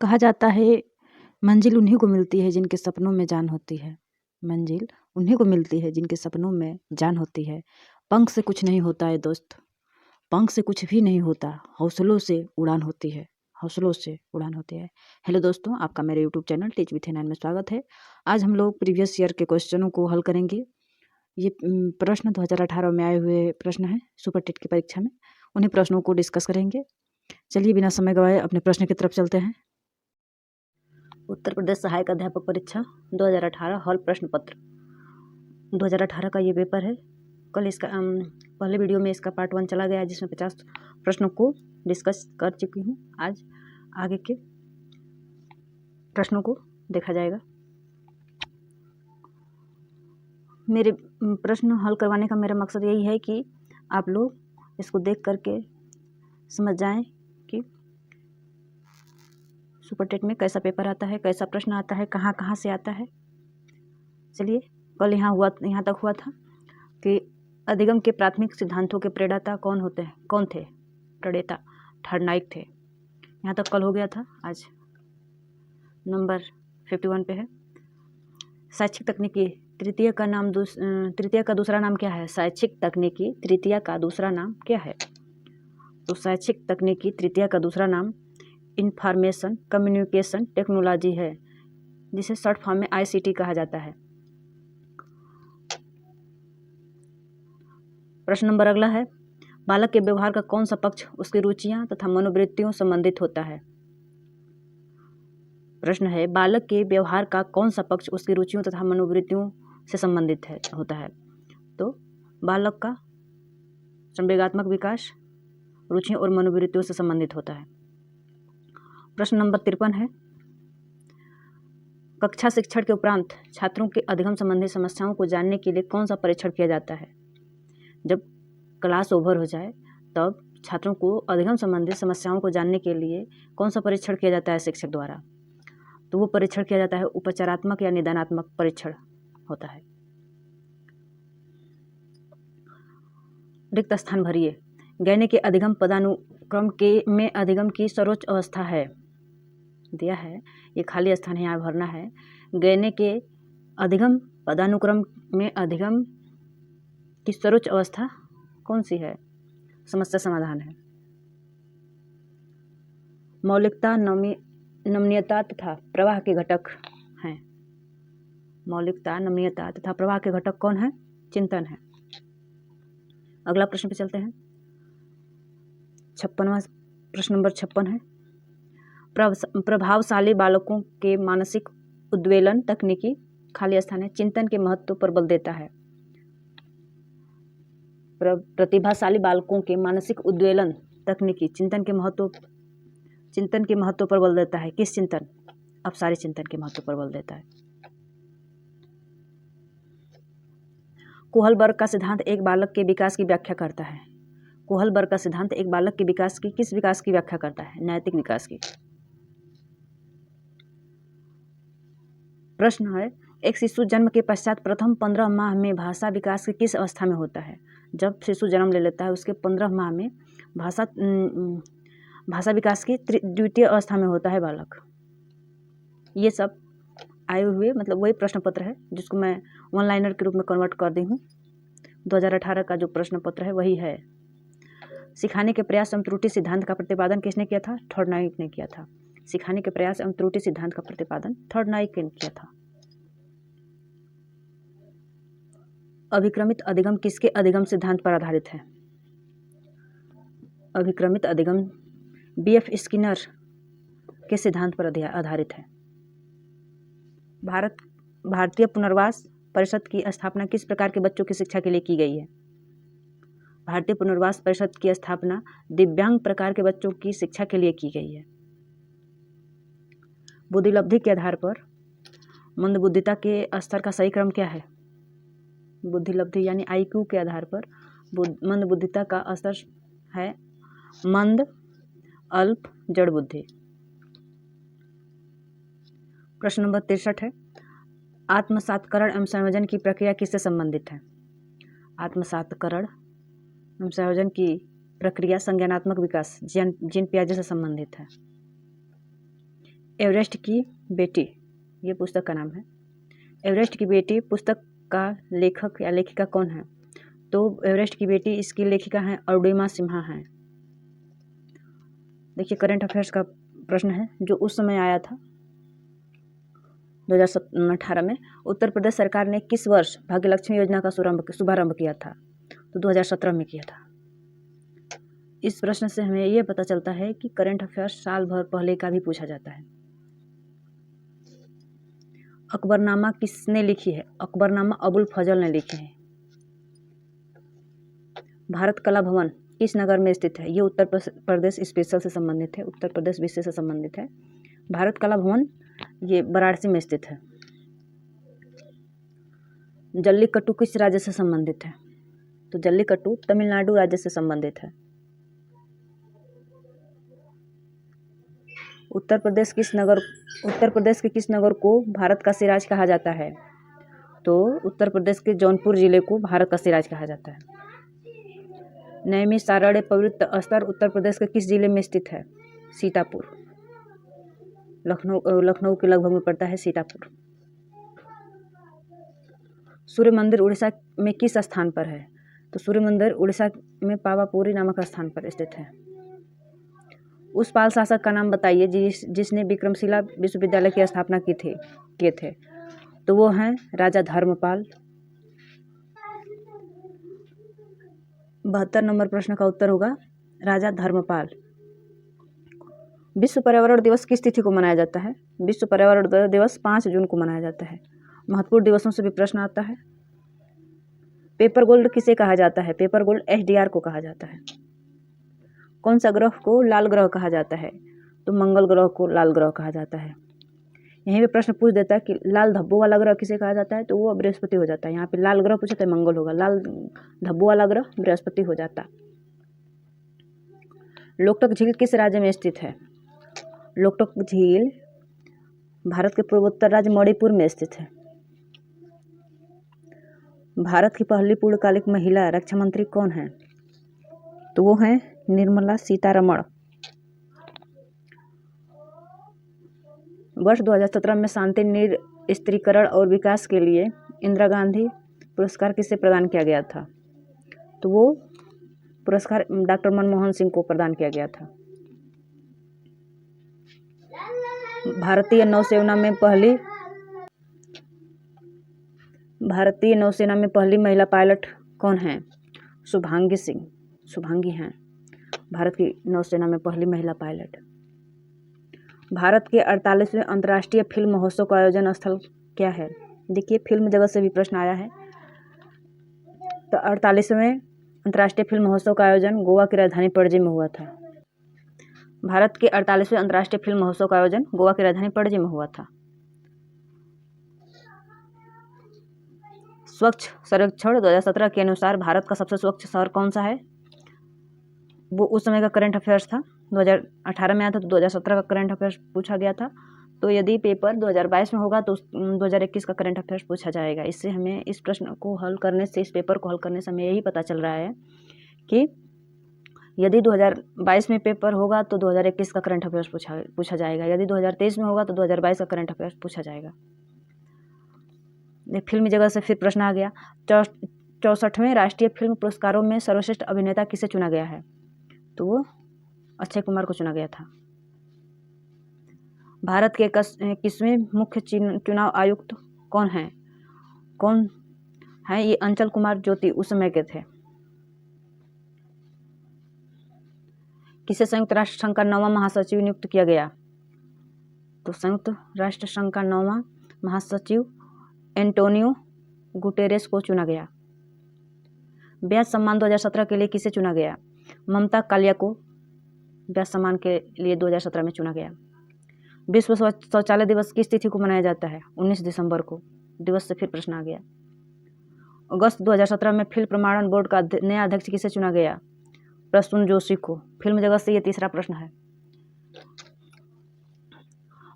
कहा जाता है मंजिल उन्हीं को मिलती है जिनके सपनों में जान होती है। मंजिल उन्हीं को मिलती है जिनके सपनों में जान होती है। पंख से कुछ नहीं होता है दोस्त, पंख से कुछ भी नहीं होता, हौसलों से उड़ान होती है, हौसलों से उड़ान होती है। हेलो दोस्तों, आपका मेरे यूट्यूब चैनल टीच विथ ए9 में स्वागत है। आज हम लोग प्रीवियस ईयर के क्वेश्चनों को हल करेंगे। ये प्रश्न 2018 में आए हुए प्रश्न हैं सुपर टेट की परीक्षा में, उन्हीं प्रश्नों को डिस्कस करेंगे। चलिए बिना समय गवाए अपने प्रश्न की तरफ चलते हैं। उत्तर प्रदेश सहायक अध्यापक परीक्षा 2018 हॉल प्रश्न पत्र 2018 का ये पेपर है। कल इसका पहले वीडियो में इसका पार्ट 1 चला गया जिसमें 50 प्रश्नों को डिस्कस कर चुकी हूँ। आज आगे के प्रश्नों को देखा जाएगा। मेरे प्रश्न हल करवाने का मेरा मकसद यही है कि आप लोग इसको देख करके समझ जाएं कि सुपर टेट में कैसा पेपर आता है, कैसा प्रश्न आता है, कहाँ कहाँ से आता है। चलिए, कल यहाँ तक हुआ था कि अधिगम के प्राथमिक सिद्धांतों के प्रणेता कौन थे? प्रणेता थॉर्नडाइक थे। यहाँ तक कल हो गया था। आज नंबर 51 पे है। शैक्षिक तकनीकी तृतीय का दूसरा नाम क्या है? शैक्षिक तकनीकी तृतीय का दूसरा नाम क्या है? तो शैक्षिक तकनीकी तृतीय का दूसरा नाम इंफॉर्मेशन कम्युनिकेशन टेक्नोलॉजी है, जिसे शॉर्ट फॉर्म में ICT कहा जाता है। प्रश्न नंबर अगला है, बालक के व्यवहार का कौन सा पक्ष उसकी रुचियां तथा मनोवृत्तियों संबंधित होता है? प्रश्न है, बालक के व्यवहार का कौन सा पक्ष उसकी रुचियों तथा मनोवृत्तियों से संबंधित होता है? तो बालक का संवेगात्मक विकास रुचियों और मनोवृत्तियों से संबंधित होता है। प्रश्न नंबर 53 है, कक्षा शिक्षण के उपरांत छात्रों के अधिगम संबंधी समस्याओं को जानने के लिए कौन सा परीक्षण किया जाता है? जब क्लास ओवर हो जाए तब छात्रों को अधिगम संबंधी समस्याओं को जानने के लिए कौन सा परीक्षण किया जाता है शिक्षक द्वारा? तो वो परीक्षण किया जाता है उपचारात्मक या निदानात्मक परीक्षण होता है। रिक्त स्थान भरिए। गैने के अधिगम पदानुक्रम में अधिगम की सर्वोच्च अवस्था है, दिया है, ये खाली स्थान है, यहाँ भरना है। गैने के अधिगम पदानुक्रम में अधिगम की सर्वोच्च अवस्था कौन सी है? समस्या समाधान है। मौलिकता नमनीयता तथा प्रवाह के घटक हैं। मौलिकता नमनीयता तथा प्रवाह के घटक कौन है? चिंतन है। अगला प्रश्न पे चलते हैं। 56वां प्रश्न नंबर 56 है, प्रभावशाली बालकों के मानसिक उद्वेलन तकनीकी खाली स्थान है चिंतन के महत्व पर बल देता है। प्रतिभाशाली बालकों के मानसिक उद्वेलन तकनीकी चिंतन के महत्व पर बल देता है। किस चिंतन? अपसारी चिंतन के महत्व पर बल देता है। कोहलबर्ग का सिद्धांत एक बालक के विकास की व्याख्या करता है। कोहलबर्ग का सिद्धांत एक बालक के विकास की किस विकास की व्याख्या करता है? नैतिक विकास की। प्रश्न है, एक शिशु जन्म के पश्चात प्रथम 15 माह में भाषा विकास की किस अवस्था में होता है? जब शिशु जन्म ले लेता है उसके 15 माह में भाषा विकास की द्वितीय अवस्था में होता है बालक। ये सब आए हुए मतलब वही प्रश्न पत्र है जिसको मैं वन लाइनर के रूप में कन्वर्ट कर दी हूँ। 2018 का जो प्रश्न पत्र है वही है। सिखाने के प्रयास एवं त्रुटि सिद्धांत का प्रतिपादन किसने किया था? थॉर्नडाइक ने किया था। सिखाने के प्रयास एवं त्रुटि सिद्धांत का प्रतिपादन थॉर्नडाइक ने किया था। अभिक्रमित अधिगम किसके अधिगम सिद्धांत पर आधारित है? अभिक्रमित अधिगम BF स्किनर के सिद्धांत पर आधारित है। भारतीय पुनर्वास परिषद की स्थापना किस प्रकार के बच्चों की शिक्षा के लिए की गई है? भारतीय पुनर्वास परिषद की स्थापना दिव्यांग प्रकार के बच्चों की शिक्षा के लिए की गई है। बुद्धिलब्धि के आधार पर मंदबुद्धिता के स्तर का सही क्रम क्या है? बुद्धिलब्धि यानी IQ के आधार पर मंदबुद्धिता का स्तर है मंद, अल्प, जड़ बुद्धि। प्रश्न नंबर 63 है, आत्मसातकरण एवं संयोजन की प्रक्रिया किससे संबंधित है? आत्मसातकरण एवं संयोजन की प्रक्रिया संज्ञानात्मक विकास जीन पियाजे से संबंधित है। एवरेस्ट की बेटी, ये पुस्तक का नाम है। एवरेस्ट की बेटी पुस्तक का लेखक या लेखिका कौन है? तो एवरेस्ट की बेटी इसकी लेखिका हैं अरुणिमा सिन्हा हैं। देखिए करंट अफेयर्स का प्रश्न है जो उस समय आया था 2018 में। उत्तर प्रदेश सरकार ने किस वर्ष भाग्यलक्ष्मी योजना का शुभारंभ किया था? तो 2017 में किया था। इस प्रश्न से हमें यह पता चलता है कि करंट अफेयर्स साल भर पहले का भी पूछा जाता है। अकबरनामा किसने लिखी है? अकबरनामा अबुल फजल ने लिखी है। भारत कला भवन किस नगर में स्थित है? ये उत्तर प्रदेश स्पेशल से संबंधित है, उत्तर प्रदेश विशेष से संबंधित है। भारत कला भवन ये वाराणसी में स्थित है। जल्लीकट्टू किस राज्य से संबंधित है? तो जल्लीकट्टू तमिलनाडु राज्य से संबंधित है। उत्तर प्रदेश के किस नगर को भारत का सिराज कहा जाता है? तो उत्तर प्रदेश के जौनपुर जिले को भारत का सिराज कहा जाता है। नैमिषारण्य पवित्र स्थल उत्तर प्रदेश के किस जिले में स्थित है? सीतापुर। लखनऊ के लगभग में पड़ता है सीतापुर। सूर्य मंदिर उड़ीसा में किस स्थान पर है? तो सूर्य मंदिर उड़ीसा में पावापुरी नामक स्थान पर स्थित है। उस पाल शासक का नाम बताइए जिसने विक्रमशिला विश्वविद्यालय की स्थापना किए थे। तो वो हैं राजा धर्मपाल। 72 नंबर प्रश्न का उत्तर होगा राजा धर्मपाल। विश्व पर्यावरण दिवस किस तिथि को मनाया जाता है? विश्व पर्यावरण दिवस 5 जून को मनाया जाता है। महत्वपूर्ण दिवसों से भी प्रश्न आता है। पेपर गोल्ड किसे कहा जाता है? पेपर गोल्ड SDR को कहा जाता है। कौन सा ग्रह को लाल ग्रह कहा जाता है? तो मंगल ग्रह को लाल ग्रह कहा जाता है। यहीं पे प्रश्न पूछ देता है कि लाल धब्बों वाला ग्रह किसे कहा जाता है? तो वो बृहस्पति हो जाता है। यहाँ पे लाल ग्रह पूछा तो मंगल होगा, लाल धब्बों वाला ग्रह बृहस्पति हो जाता। लोकटक झील किस राज्य में स्थित है? लोकटक झील भारत के पूर्वोत्तर राज्य मणिपुर में स्थित है। भारत की पहली पूर्णकालिक महिला रक्षा मंत्री कौन है? तो वो हैं निर्मला सीतारमण। वर्ष 2017 में शांति निरस्त्रीकरण और विकास के लिए इंदिरा गांधी पुरस्कार किसे प्रदान किया गया था? तो वो पुरस्कार डॉक्टर मनमोहन सिंह को प्रदान किया गया था। भारतीय नौसेना में पहली महिला पायलट कौन है? शुभांगी सिंह। शुभांगी हैं भारत की नौसेना में पहली महिला पायलट। भारत के 48वें अंतर्राष्ट्रीय फिल्म महोत्सव का आयोजन स्थल क्या है? देखिए फिल्म जगत से भी प्रश्न आया है। तो 48वें अंतर्राष्ट्रीय फिल्म महोत्सव का आयोजन गोवा की राजधानी पणजी में हुआ था। भारत के 48वें अंतर्राष्ट्रीय फिल्म महोत्सव का आयोजन गोवा की राजधानी पणजी में हुआ था। स्वच्छ सर्वेक्षण 2017 के अनुसार भारत का सबसे स्वच्छ शहर कौन सा है? वो उस समय का करंट अफेयर्स था। 2018 में आया था तो 2017 का करंट अफेयर्स पूछा गया था। तो यदि पेपर 2022 में होगा तो 2021 का करंट अफेयर्स पूछा जाएगा। इससे हमें इस प्रश्न को हल करने से, इस पेपर को हल करने से हमें यही पता चल रहा है कि यदि 2022 में पेपर होगा तो 2021 का करंट अफेयर्स पूछा जाएगा। यदि 2023 में होगा तो 2022 का करंट अफेयर्स पूछा जाएगा। फिल्मी जगत से फिर प्रश्न आ गया। 64वें राष्ट्रीय फिल्म पुरस्कारों में सर्वश्रेष्ठ अभिनेता किसे चुना गया है? तो वो अक्षय कुमार को चुना गया था। भारत के 21वें मुख्य चुनाव आयुक्त कौन है? ये अंचल कुमार ज्योति उस समय के थे। किसे संयुक्त राष्ट्र संघ का 9वां महासचिव नियुक्त किया गया? तो संयुक्त राष्ट्र संघ का 9वां महासचिव एंटोनियो गुटेरेस को चुना गया। व्यास सम्मान 2017 के लिए किसे चुना गया? ममता कालिया को व्यास सम्मान के लिए 2017 में चुना गया। विश्व शौचालय दिवस किस तिथि को मनाया जाता है? 19 दिसंबर को। दिवस से फिर प्रश्न आ गया। अगस्त 2017 में फिल्म प्रमाणन बोर्ड का नया अध्यक्ष किसे चुना गया? प्रसून जोशी को। फिल्म जगत से ये तीसरा प्रश्न है।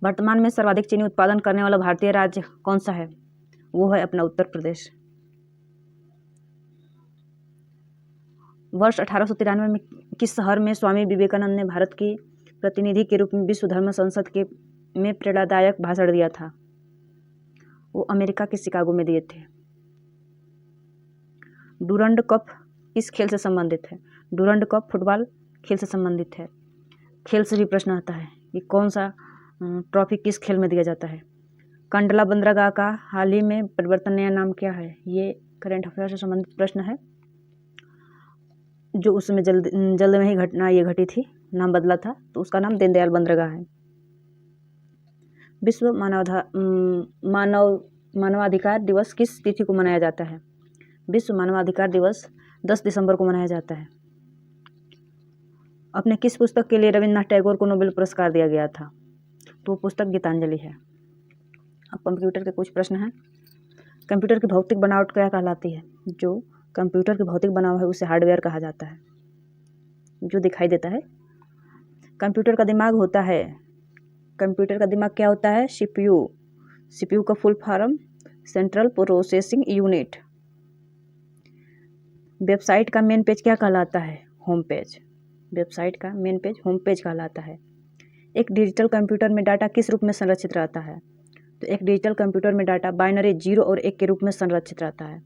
वर्तमान में सर्वाधिक चीनी उत्पादन करने वाला भारतीय राज्य कौन सा है? वो है अपना उत्तर प्रदेश। वर्ष 1893 में किस शहर में स्वामी विवेकानंद ने भारत की प्रतिनिधि के रूप में विश्व धर्म संसद के में प्रेरणादायक भाषण दिया था? वो अमेरिका के शिकागो में दिए थे। डूरंड कप किस खेल से संबंधित है? डूरंड कप फुटबॉल खेल से संबंधित है। खेल से भी प्रश्न आता है कि कौन सा ट्रॉफी किस खेल में दिया जाता है? कंडला बंदरगाह का हाल ही में परिवर्तन नया नाम क्या है? ये करंट अफेयर से संबंधित प्रश्न है। जो उस समय जल्द में ही घटना ये घटी थी, नाम बदला था, तो उसका नाम दीनदयाल बंदरगाह है। विश्व मानवाधिकार दिवस किस तिथि को मनाया जाता है? विश्व मानवाधिकार दिवस 10 दिसंबर को मनाया जाता है। अपने किस पुस्तक के लिए रविन्द्रनाथ टैगोर को नोबेल पुरस्कार दिया गया था? तो पुस्तक गीतांजलि है। अब कंप्यूटर के कुछ प्रश्न हैं। कंप्यूटर की भौतिक बनावट क्या कहलाती है? जो कंप्यूटर की भौतिक बनावट है उसे हार्डवेयर कहा जाता है, जो दिखाई देता है। कंप्यूटर का दिमाग होता है, कंप्यूटर का दिमाग क्या होता है? सीपीयू। सीपीयू का full form central processing unit. Website का मेन पेज क्या कहलाता है? Home page. वेबसाइट का मेन पेज होम पेज कहलाता है। एक डिजिटल कंप्यूटर में डाटा किस रूप में संरक्षित रहता है? तो एक डिजिटल कंप्यूटर में डाटा बाइनरी 0 और 1 के रूप में संरक्षित रहता है।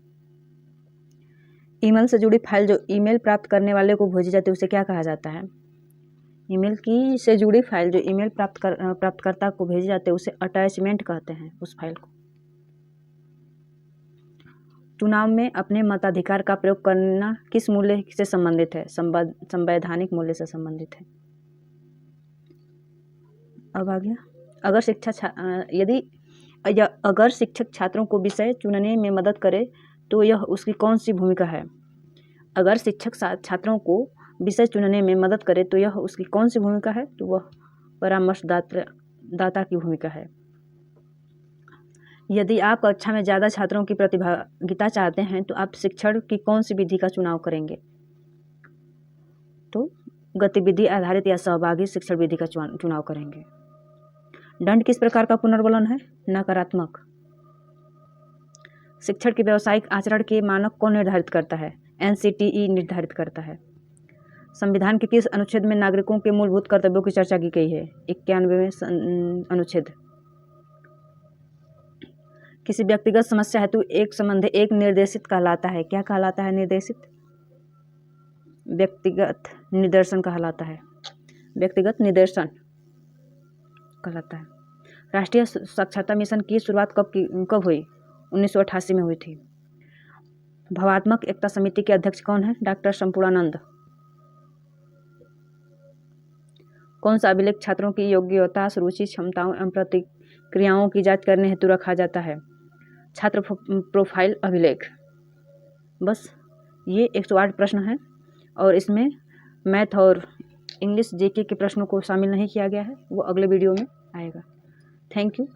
ईमेल से जुड़ी फाइल जो ईमेल प्राप्त करने वाले को भेजी जाती है उसे क्या कहा जाता है? ईमेल की से जुड़ी फाइल जो ईमेल प्राप्तकर्ता को भेजी जाती है उसे अटैचमेंट कहते हैं, उस फाइल को। चुनाव में अपने मताधिकार का प्रयोग करना किस मूल्य से संबंधित है? संवैधानिक मूल्य से संबंधित है। अब आ गया, अगर शिक्षक छात्रों को विषय चुनने में मदद करे तो यह उसकी कौन सी भूमिका है? अगर शिक्षक छात्रों को विषय चुनने में मदद करे तो यह उसकी कौन सी भूमिका है? तो वह परामर्शदाता की भूमिका है। यदि आप कक्षा में ज़्यादा छात्रों की प्रतिभागिता चाहते हैं तो आप शिक्षण की कौन सी विधि का चुनाव करेंगे? तो गतिविधि आधारित या सहभागी शिक्षण विधि का चुनाव करेंगे। दंड किस प्रकार का पुनर्वलन है? नकारात्मक। शिक्षण के व्यावसायिक आचरण के मानक कौन निर्धारित करता है? NCTE निर्धारित करता है। संविधान के किस अनुच्छेद में नागरिकों के मूलभूत कर्तव्यों की चर्चा की गई है? 91वें अनुच्छेद। किसी व्यक्तिगत समस्या हेतु एक संबंध एक निर्देशित कहलाता है। क्या कहलाता है? निर्देशित। व्यक्तिगत निदर्शन कहलाता है। व्यक्तिगत निदर्शन कहलाता है। राष्ट्रीय साक्षरता मिशन की शुरुआत कब हुई? 1988 में हुई थी। भावात्मक एकता समिति के अध्यक्ष कौन है? डॉक्टर संपूर्णानंद। कौन सा अभिलेख छात्रों की योग्यता, रुचि, क्षमताओं एवं प्रतिक्रियाओं की जांच करने हेतु रखा जाता है? छात्र प्रोफाइल अभिलेख। बस ये 108 प्रश्न हैं और इसमें मैथ और इंग्लिश जीके के प्रश्नों को शामिल नहीं किया गया है, वो अगले वीडियो में आएगा। Thank you.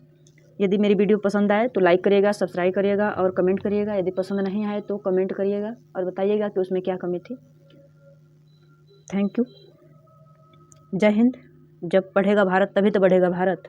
यदि मेरी वीडियो पसंद आए तो लाइक करिएगा, सब्सक्राइब करिएगा और कमेंट करिएगा। यदि पसंद नहीं आए तो कमेंट करिएगा और बताइएगा कि उसमें क्या कमी थी। Thank you. जय हिंद। जब पढ़ेगा भारत तभी तो बढ़ेगा भारत।